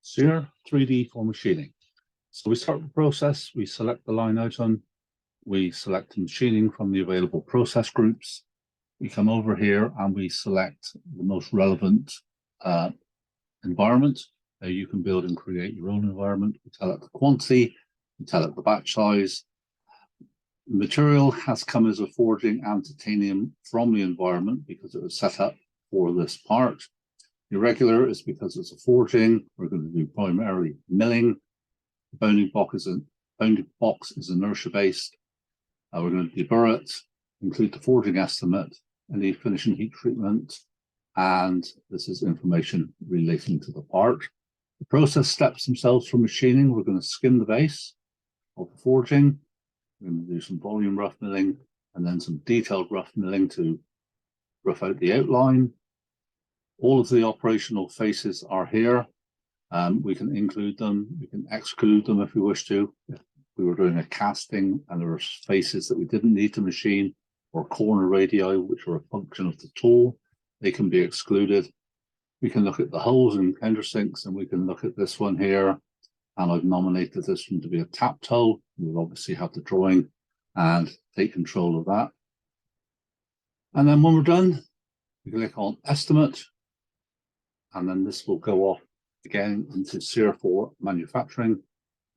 SEER 3D for machining. So we start the process, we select the line item, we select machining from the available process groups. We come over here and we select the most relevant environment. You can build and create your own environment. We tell it the quantity, we tell it the batch size. The material has come as a forging and titanium from the environment because it was set up for this part. Irregular is because it's a forging. We're going to do primarily milling. The bounding box is inertia based. We're going to deburr it, include the forging estimate, any finishing heat treatment, and this is information relating to the part. The process steps themselves for machining. We're going to skim the base of the forging. We're going to do some volume rough milling and then some detailed rough milling to rough out the outline. All of the operational faces are here. We can include them, we can exclude them if we wish to. If we were doing a casting and there were faces that we didn't need to machine, or corner radii, which are a function of the tool, they can be excluded. We can look at the holes and countersinks, and we can look at this one here. And I've nominated this one to be a tap toe. We'll obviously have the drawing and take control of that. And then when we're done, we click on estimate. And then this will go off again into SEER for manufacturing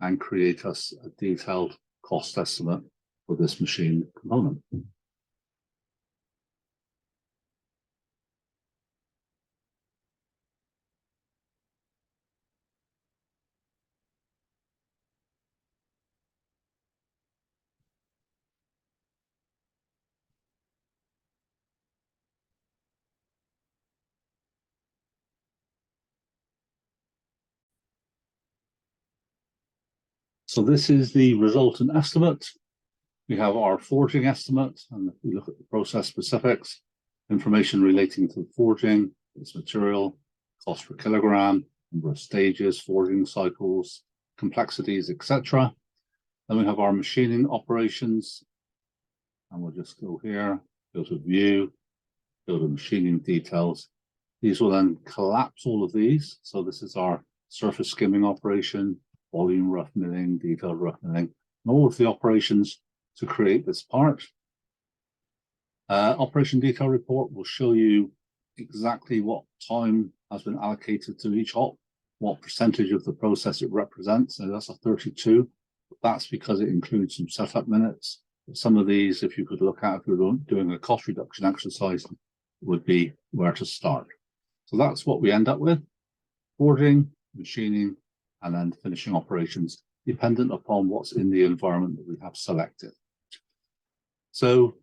and create us a detailed cost estimate for this machine component. So this is the resultant estimate. We have our forging estimate, and if we look at the process specifics, information relating to the forging, its material, cost per kilogram, number of stages, forging cycles, complexities, etc. Then we have our machining operations, and we'll just go here, go to view, go to machining details. These will then collapse all of these. So this is our surface skimming operation, volume rough milling, detailed rough milling, and all of the operations to create this part. Operation detail report will show you exactly what time has been allocated to each op, what percentage of the process it represents. So that's a 32. That's because it includes some setup minutes. Some of these, if you could look at if you're doing a cost reduction exercise, would be where to start. So that's what we end up with: forging, machining, and then finishing operations, dependent upon what's in the environment that we have selected. So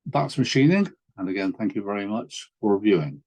that's machining. And again, thank you very much for viewing.